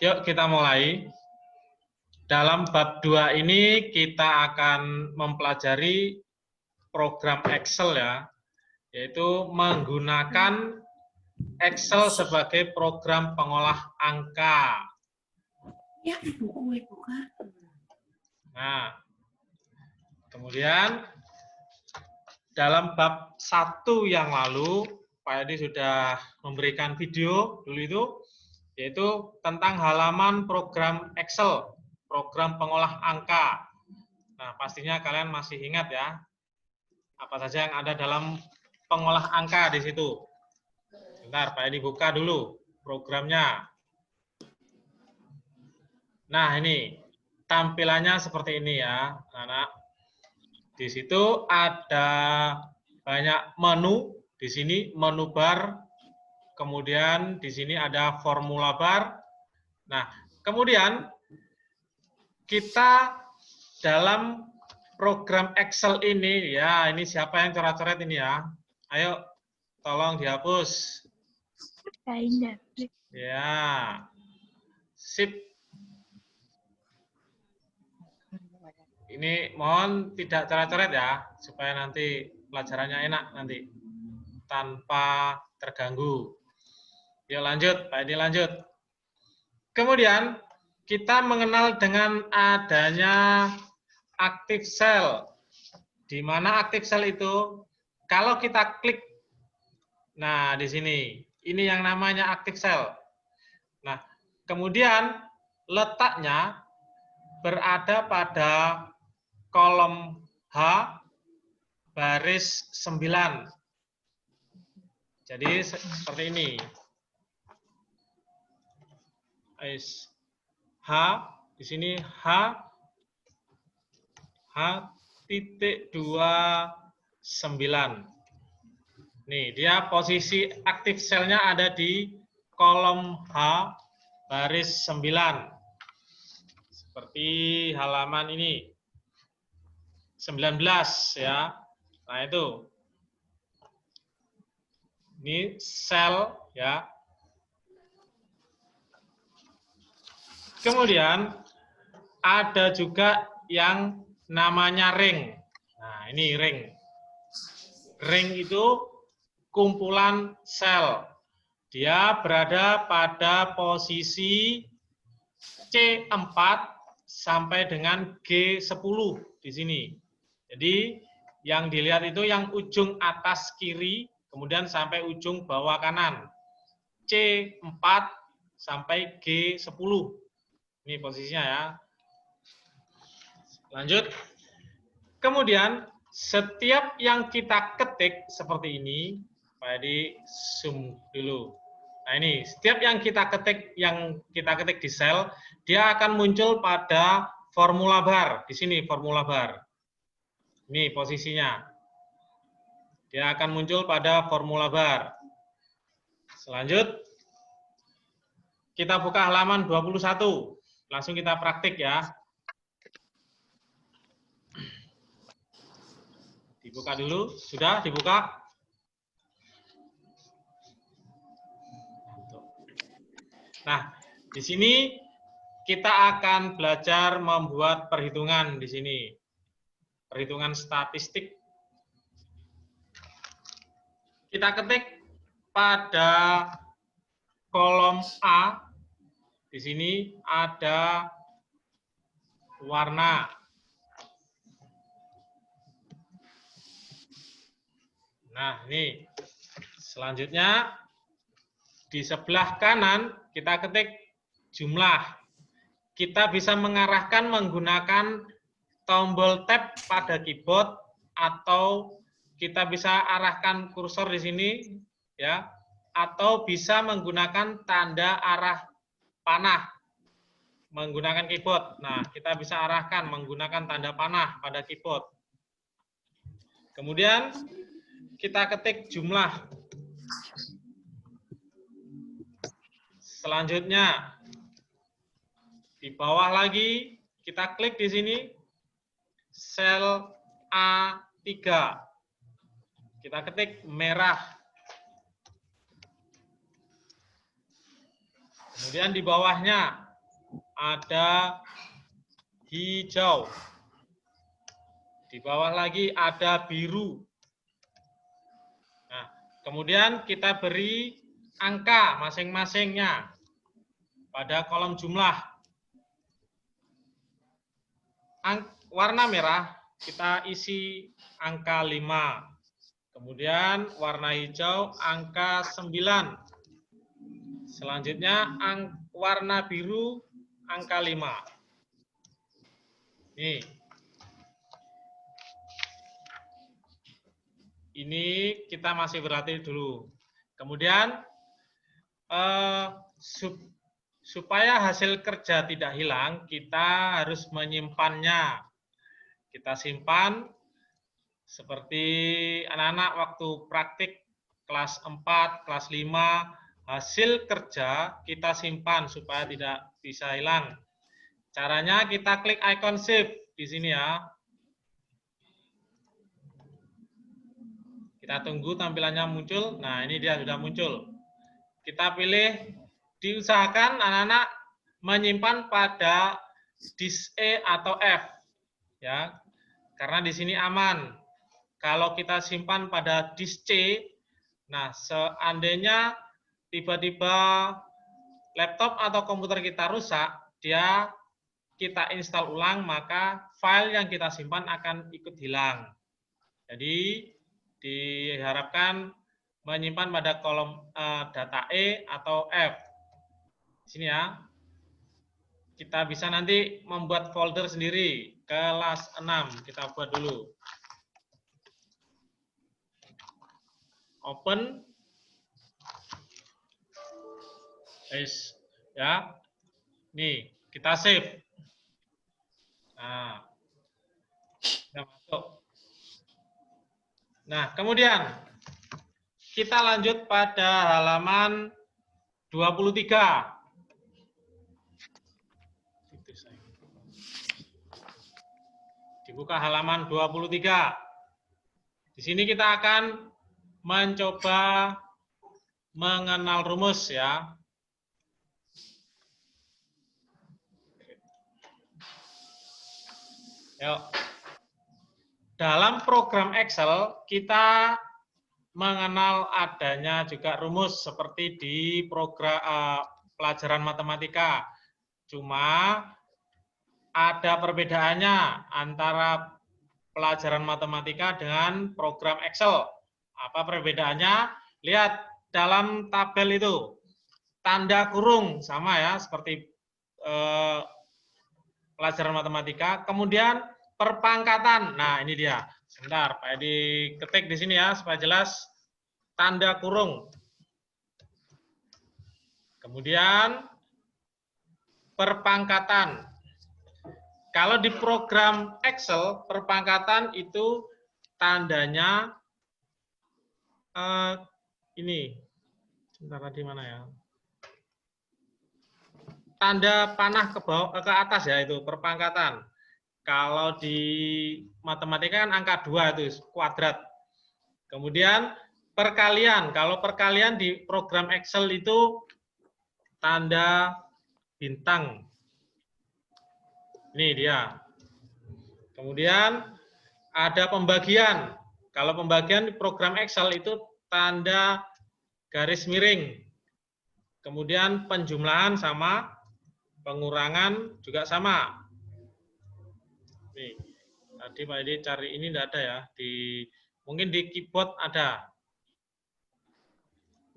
Yuk kita mulai. Dalam bab 2 ini kita akan mempelajari program Excel ya, yaitu menggunakan Excel sebagai program pengolah angka. Ya, buka. Nah, kemudian dalam bab 1 yang lalu, Pak Edi sudah memberikan video dulu itu, yaitu tentang halaman program Excel, program pengolah angka. Nah, pastinya kalian masih ingat ya, apa saja yang ada dalam pengolah angka di situ. Bentar, Pak Edi buka dulu programnya. Nah, ini tampilannya seperti ini ya, anak. Di situ ada banyak menu, di sini menu bar, kemudian di sini ada formula bar. Nah, kemudian kita dalam program Excel ini, ya ini siapa yang coret-coret ini ya? Ayo, tolong dihapus. Ya, sip. Ini mohon tidak coret-coret ya, supaya nanti pelajarannya enak nanti, tanpa terganggu. Yuk lanjut, Pak Edi lanjut. Kemudian kita mengenal dengan adanya active cell. Di mana active cell itu? Kalau kita klik, nah di sini, ini yang namanya active cell. Nah, kemudian letaknya berada pada kolom H baris 9. Jadi seperti ini. H di sini H.29. Nih, dia posisi aktif selnya ada di kolom H baris 9. Seperti halaman ini. 19 ya. Nah, itu. Ini sel ya. Kemudian ada juga yang namanya ring. Nah, ini ring. Ring itu kumpulan sel. Dia berada pada posisi C4 sampai dengan G10 di sini. Jadi yang dilihat itu yang ujung atas kiri, kemudian sampai ujung bawah kanan. C4 sampai G10. Ini posisinya ya. Lanjut. Kemudian setiap yang kita ketik seperti ini, Pak Edi zoom dulu. Nah ini, setiap yang kita ketik di sel, dia akan muncul pada formula bar. Di sini formula bar. Ini posisinya. Dia akan muncul pada formula bar. Selanjut, kita buka halaman 21. Langsung kita praktik ya. Dibuka dulu, sudah dibuka? Nah, di sini kita akan belajar membuat perhitungan di sini. Perhitungan statistik. Kita ketik pada kolom A. Di sini ada warna. Nah, ini. Selanjutnya, di sebelah kanan kita ketik jumlah. Kita bisa mengarahkan menggunakan tombol tab pada keyboard atau kita bisa arahkan kursor di sini ya, atau bisa menggunakan tanda arah panah menggunakan keyboard. Nah, kita bisa arahkan menggunakan tanda panah pada keyboard. Kemudian kita ketik jumlah. Selanjutnya di bawah lagi kita klik di sini sel A3. Kita ketik merah. Kemudian di bawahnya ada hijau. Di bawah lagi ada biru. Nah, kemudian kita beri angka masing-masingnya pada kolom jumlah. Warna merah kita isi angka 5. Kemudian warna hijau angka 9. Selanjutnya warna biru angka 5. Nih. Ini kita masih berlatih dulu. Kemudian supaya hasil kerja tidak hilang, kita harus menyimpannya. Kita simpan seperti anak-anak waktu praktik kelas 4, kelas 5, hasil kerja kita simpan supaya tidak bisa hilang. Caranya kita klik icon save di sini ya. Kita tunggu tampilannya muncul. Nah, ini dia sudah muncul. Kita pilih, diusahakan anak-anak menyimpan pada disk E atau F. Ya, karena di sini aman. Kalau kita simpan pada disk C, nah seandainya tiba-tiba laptop atau komputer kita rusak, kita install ulang, maka file yang kita simpan akan ikut hilang. Jadi diharapkan menyimpan pada kolom data E atau F. Di sini ya. Kita bisa nanti membuat folder sendiri. Kelas 6 kita buat dulu. Open. Guys, ya. Nih, kita save. Nah, kita masuk. Nah, kemudian kita lanjut pada halaman 23. Dibuka halaman 23. Di sini kita akan mencoba mengenal rumus ya. Yuk. Dalam program Excel, kita mengenal adanya juga rumus seperti di program pelajaran matematika. Cuma ada perbedaannya antara pelajaran matematika dengan program Excel. Apa perbedaannya? Lihat dalam tabel itu, tanda kurung sama ya, seperti pelajaran matematika. Kemudian perpangkatan. Nah, ini dia. Sebentar, Pak Edi ketik di sini ya supaya jelas. Tanda kurung. Kemudian perpangkatan. Kalau di program Excel, perpangkatan itu tandanya ini. Sebentar, di mana ya? Tanda panah ke bawah, ke atas ya, itu perpangkatan. Kalau di matematika kan angka 2 itu kuadrat. Kemudian perkalian. Kalau perkalian di program Excel itu tanda bintang. Ini dia. Kemudian ada pembagian. Kalau pembagian di program Excel itu tanda garis miring. Kemudian penjumlahan sama, pengurangan juga sama. Nih, tadi Pak Edi cari ini tidak ada ya. Mungkin di keyboard ada.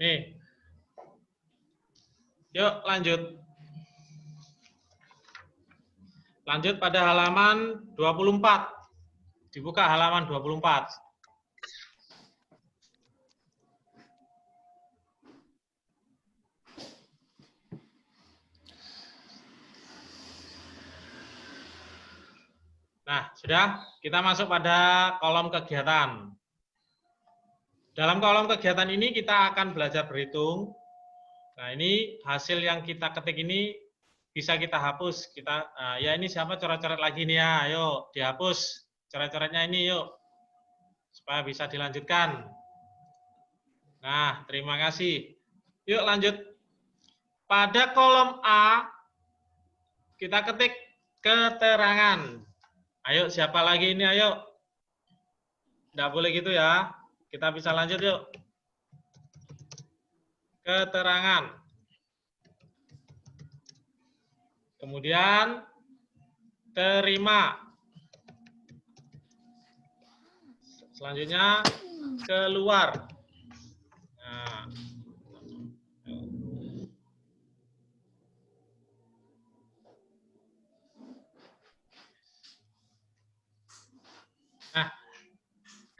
Nih. Yuk lanjut. Lanjut pada halaman 24. Dibuka halaman 24. Nah, sudah, kita masuk pada kolom kegiatan. Dalam kolom kegiatan ini kita akan belajar berhitung. Nah, ini hasil yang kita ketik ini bisa kita hapus. Ya ini siapa coret-coret lagi nih ya, ayo dihapus coret-coretnya ini yuk. Supaya bisa dilanjutkan. Nah, terima kasih. Yuk lanjut. Pada kolom A, kita ketik keterangan. Ayo, siapa lagi ini? Ayo. Nggak boleh gitu ya. Kita bisa lanjut yuk. Keterangan. Kemudian terima. Selanjutnya keluar. Nah. Nah,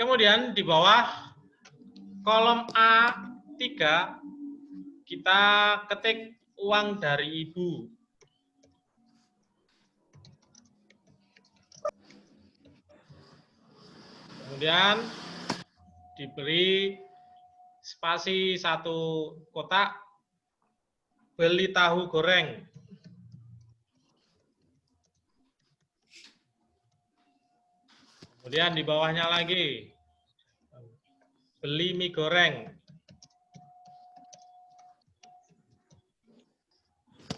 kemudian di bawah kolom A3 kita ketik uang dari ibu. Kemudian diberi spasi 1 kotak, beli tahu goreng. Kemudian di bawahnya lagi, beli mie goreng.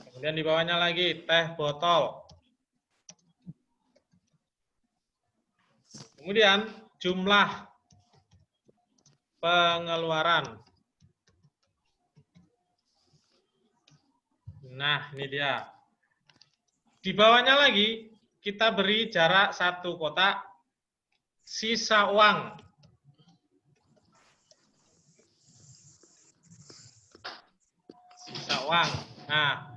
Kemudian di bawahnya lagi, teh botol. Kemudian jumlah pengeluaran. Nah, ini dia. Di bawahnya lagi, kita beri jarak 1 kotak, sisa uang. Sisa uang. Nah,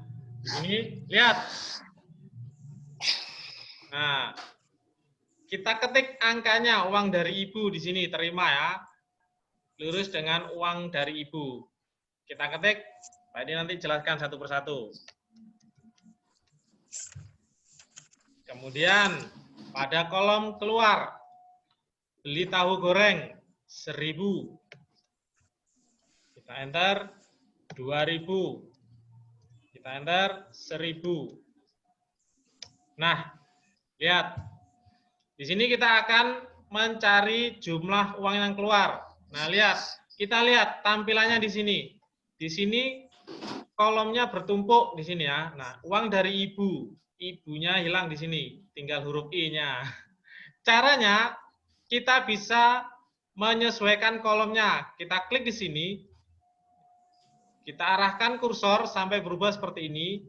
ini lihat. Nah, kita ketik angkanya, uang dari ibu di sini, terima ya. Lurus dengan uang dari ibu. Kita ketik, Pak Edi nanti jelaskan satu persatu. Kemudian pada kolom keluar, beli tahu goreng 1.000. Kita enter 2.000. Kita enter 1.000. Nah, lihat. Di sini kita akan mencari jumlah uang yang keluar. Nah, lihat. Kita lihat tampilannya di sini. Di sini kolomnya bertumpuk di sini ya. Nah, uang dari ibu. Ibunya hilang di sini, tinggal huruf I-nya. Caranya kita bisa menyesuaikan kolomnya. Kita klik di sini. Kita arahkan kursor sampai berubah seperti ini.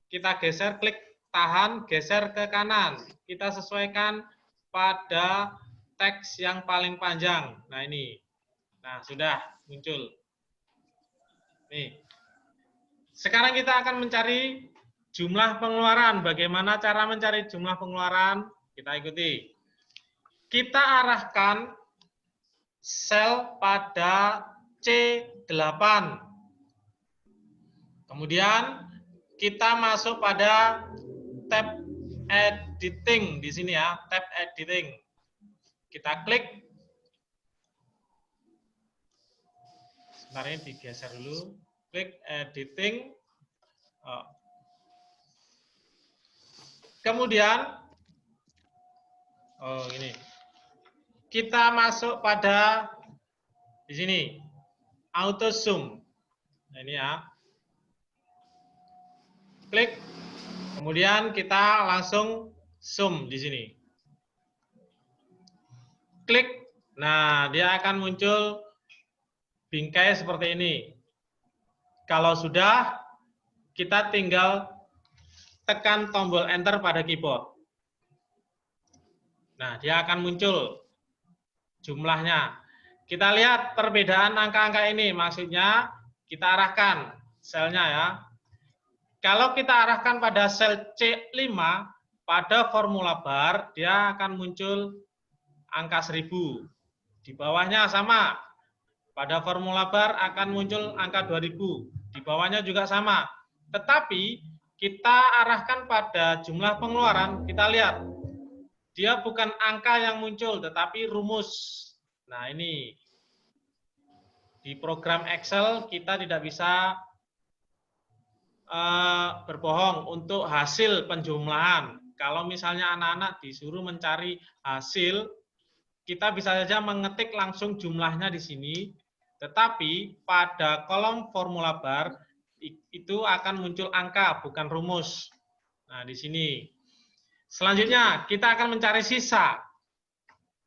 Kita geser, klik tahan, geser ke kanan. Kita sesuaikan pada teks yang paling panjang. Nah, ini. Nah, sudah muncul. Nih. Sekarang kita akan mencari jumlah pengeluaran. Bagaimana cara mencari jumlah pengeluaran? Kita ikuti. Kita arahkan sel pada C8. Kemudian kita masuk pada tab editing di sini ya, tab editing. Kita klik. Sebentar ini digeser dulu. Klik editing. Kemudian, ini. Kita masuk pada di sini, auto zoom. Nah, ini ya. Klik. Kemudian kita langsung zoom di sini. Klik. Nah, dia akan muncul bingkai seperti ini. Kalau sudah, kita tinggal tekan tombol enter pada keyboard. Nah, dia akan muncul jumlahnya. Kita lihat perbedaan angka-angka ini, maksudnya kita arahkan selnya ya. Kalau kita arahkan pada sel C5, pada formula bar, dia akan muncul angka 1000. Di bawahnya sama. Pada formula bar akan muncul angka 2000. Di bawahnya juga sama. Tetapi kita arahkan pada jumlah pengeluaran, kita lihat. Dia bukan angka yang muncul, tetapi rumus. Nah, ini. Di program Excel kita tidak bisa berbohong untuk hasil penjumlahan. Kalau misalnya anak-anak disuruh mencari hasil, kita bisa saja mengetik langsung jumlahnya di sini, tetapi pada kolom formula bar itu akan muncul angka, bukan rumus. Nah, di sini. Selanjutnya, kita akan mencari sisa.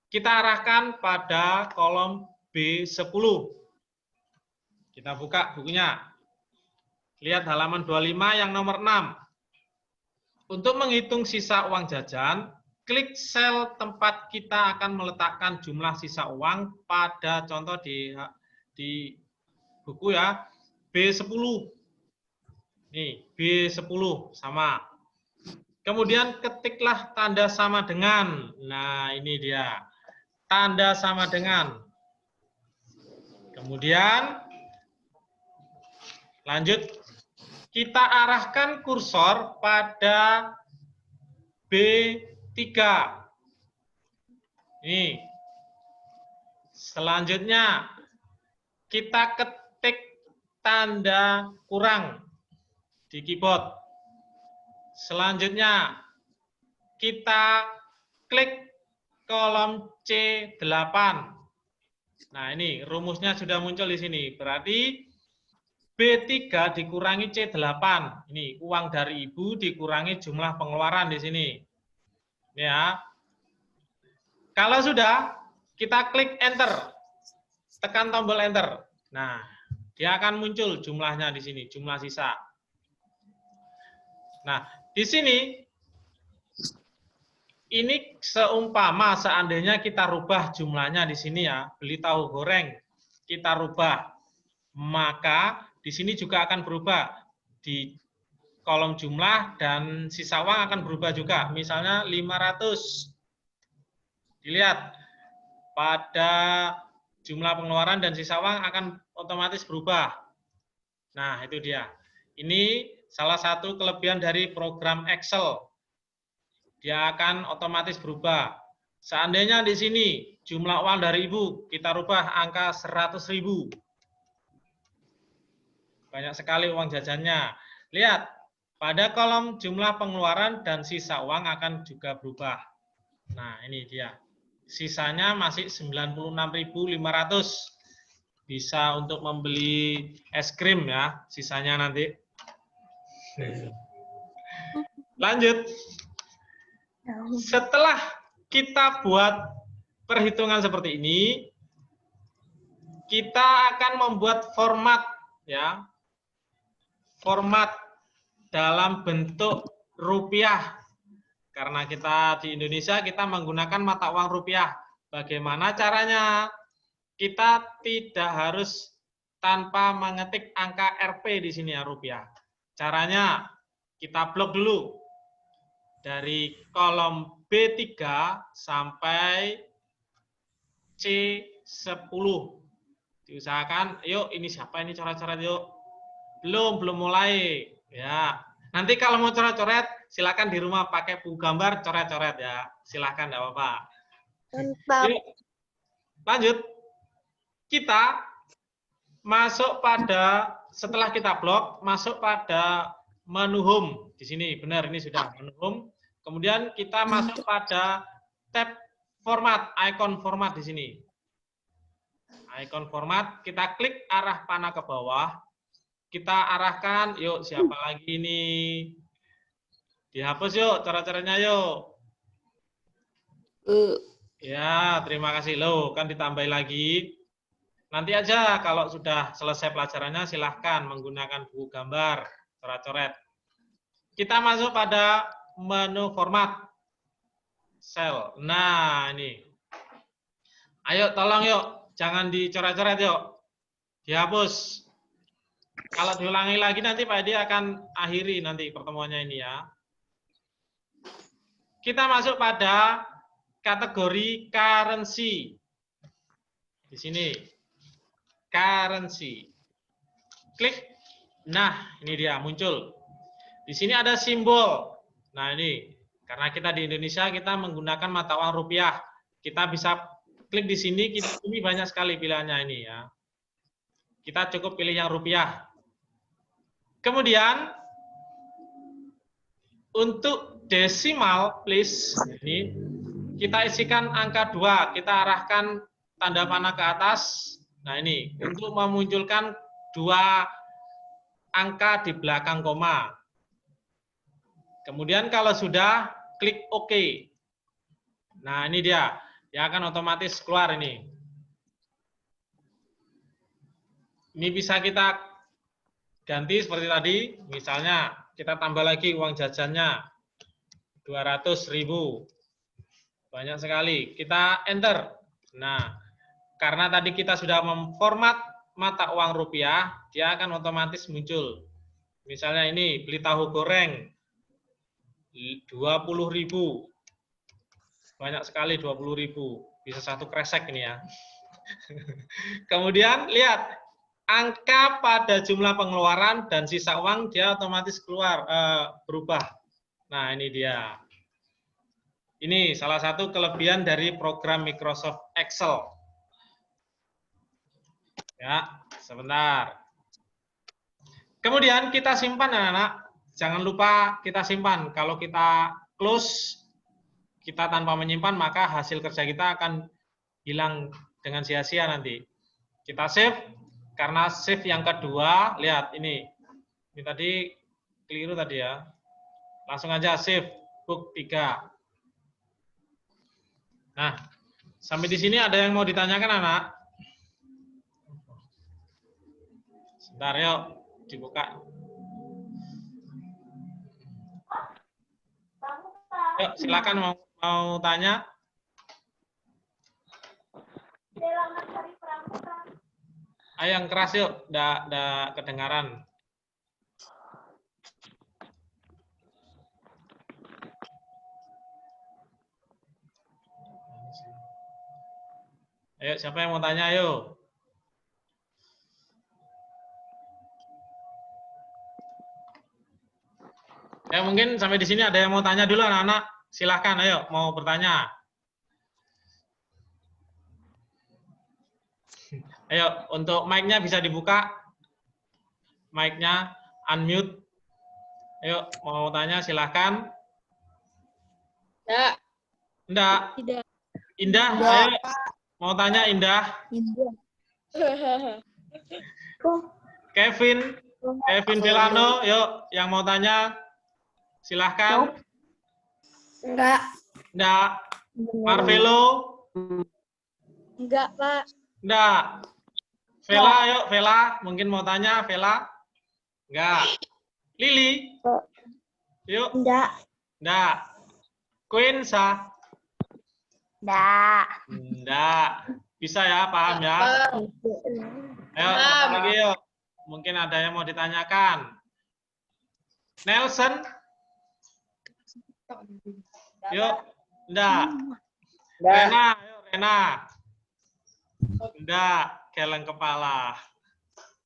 Kita arahkan pada kolom B10. Kita buka bukunya. Lihat halaman 25 yang nomor 6. Untuk menghitung sisa uang jajan, klik sel tempat kita akan meletakkan jumlah sisa uang pada contoh di buku ya, B10. Nih, B10 sama. Kemudian ketiklah tanda sama dengan. Nah, ini dia. Tanda sama dengan. Kemudian lanjut, kita arahkan kursor pada B3. Ini. Selanjutnya, kita ketik tanda kurang di keyboard. Selanjutnya, kita klik kolom C8. Nah, ini rumusnya sudah muncul di sini. Berarti B3 dikurangi C8. Ini uang dari ibu dikurangi jumlah pengeluaran di sini. Ya. Kalau sudah, kita klik enter. Tekan tombol enter. Nah, dia akan muncul jumlahnya di sini, jumlah sisa. Nah, di sini ini seumpama seandainya kita rubah jumlahnya di sini ya, beli tahu goreng, kita rubah, maka di sini juga akan berubah. Di kolom jumlah dan sisa uang akan berubah juga. Misalnya 500. Dilihat, pada jumlah pengeluaran dan sisa uang akan otomatis berubah. Nah, itu dia. Ini salah satu kelebihan dari program Excel. Dia akan otomatis berubah. Seandainya di sini jumlah uang dari ibu, kita rubah angka 100.000. Banyak sekali uang jajannya. Lihat, pada kolom jumlah pengeluaran dan sisa uang akan juga berubah. Nah, ini dia. Sisanya masih 96.500. Bisa untuk membeli es krim ya, sisanya nanti. Lanjut. Setelah kita buat perhitungan seperti ini, kita akan membuat format ya. Format dalam bentuk rupiah. Karena kita di Indonesia kita menggunakan mata uang rupiah. Bagaimana caranya? Kita tidak harus tanpa mengetik angka Rp di sini ya rupiah. Caranya kita blok dulu. Dari kolom B3 sampai C10. Diusahakan, yuk ini siapa ini coret-coret yuk. Belum mulai. Ya. Nanti kalau mau coret-coret, silakan di rumah pakai buku gambar coret-coret ya. Silakan, enggak apa-apa. Yuk. Lanjut. Kita masuk pada, setelah kita blok, masuk pada menu home. Di sini, benar, ini sudah menu home. Kemudian kita masuk pada tab format, icon format di sini. Icon format, kita klik arah panah ke bawah. Kita arahkan, yuk siapa lagi ini? Dihapus yuk, cara-caranya yuk. Ya, terima kasih. Loh, kan ditambahin lagi. Nanti aja kalau sudah selesai pelajarannya silahkan menggunakan buku gambar, coret-coret. Kita masuk pada menu format sel. Nah, ini. Ayo tolong yuk, jangan dicoret-coret yuk. Dihapus. Kalau diulangi lagi nanti Pak Edi akan akhiri nanti pertemuannya ini ya. Kita masuk pada kategori currency. Di sini. Currency. Klik. Nah, ini dia muncul. Di sini ada simbol. Nah, ini karena kita di Indonesia kita menggunakan mata uang rupiah. Kita bisa klik di sini, ini banyak sekali pilihannya ini ya. Kita cukup pilih yang rupiah. Kemudian untuk desimal please ini kita isikan angka 2, kita arahkan tanda panah ke atas. Nah, ini untuk memunculkan 2 angka di belakang koma. Kemudian kalau sudah, klik OK. Nah, ini dia. Dia akan otomatis keluar ini. Ini bisa kita ganti seperti tadi. Misalnya, kita tambah lagi uang jajannya. 200.000. Banyak sekali. Kita enter. Nah, karena tadi kita sudah memformat mata uang rupiah, dia akan otomatis muncul. Misalnya ini, beli tahu goreng. 20.000. Banyak sekali 20.000. Bisa satu kresek ini ya. Kemudian lihat angka pada jumlah pengeluaran dan sisa uang dia otomatis keluar berubah. Nah, ini dia. Ini salah satu kelebihan dari program Microsoft Excel. Ya, sebentar. Kemudian kita simpan anak-anak. Jangan lupa kita simpan. Kalau kita close, kita tanpa menyimpan, maka hasil kerja kita akan hilang dengan sia-sia nanti. Kita save, karena save yang kedua, lihat ini. Ini tadi keliru tadi ya. Langsung aja save, book 3. Nah, sampai di sini ada yang mau ditanyakan anak? Sebentar yuk, dibuka. Yuk, silakan mau tanya. Ayo yang keras yuk, udah kedengaran. Ayo, siapa yang mau tanya, ayo. Ya, mungkin sampai di sini ada yang mau tanya dulu anak-anak. Silahkan, ayo, mau bertanya. Ayo, untuk mic-nya bisa dibuka. Mic-nya unmute. Ayo, mau tanya silahkan. Enggak. Enggak. Tidak. Indah, Enggak. ayo. Mau tanya Indah. Kevin Velano, yuk, yang mau tanya silahkan. Enggak. Enggak. Marvelo. Enggak, Pak. Enggak. Vela, yuk, Vela. Mungkin mau tanya, Vela. Enggak. Lili. Yuk. Enggak. Enggak. Queen, Sa. Enggak. Enggak. Bisa ya, paham ya? Ayo, siapa lagi yuk. Mungkin ada yang mau ditanyakan. Nelson. Yuk. Enggak. Rena, yuk, Rena. Enggak, geleng kepala.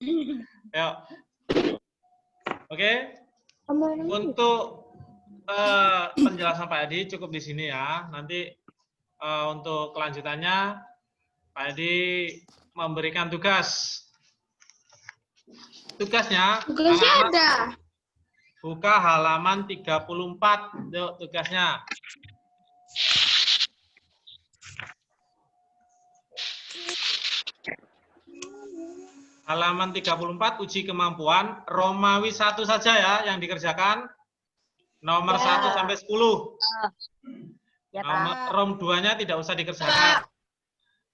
Yuk. Oke. Untuk penjelasan Pak Edi cukup di sini ya. Nanti untuk kelanjutannya Pak Edi memberikan tugas. Tugasnya ada. buka halaman 34. Yuk, tugasnya. Halaman 34 uji kemampuan Romawi 1 saja ya yang dikerjakan. Nomor 1 sampai 10. Ya, Nomor Rom 2-nya tidak usah dikerjakan.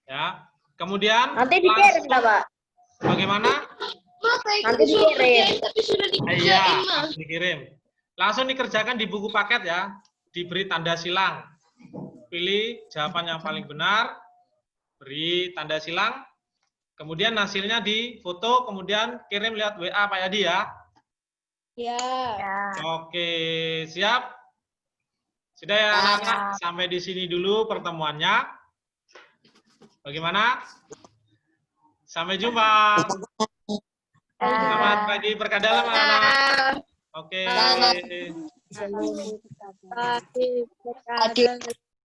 Ya. Kemudian nanti dikirim, Pak. Bagaimana? Nanti dikirim. Tapi sudah Iya, dikirim. Langsung dikerjakan di buku paket ya. Diberi tanda silang. Pilih jawaban yang paling benar, beri tanda silang. Kemudian hasilnya difoto, kemudian kirim lewat WA Pak Yadi ya. Ya. Oke, siap? Sudah ya anak-anak? Sampai di sini dulu pertemuannya. Bagaimana? Sampai jumpa. Selamat pagi berkadalam anak-anak. Oke. Pagi berkadalam.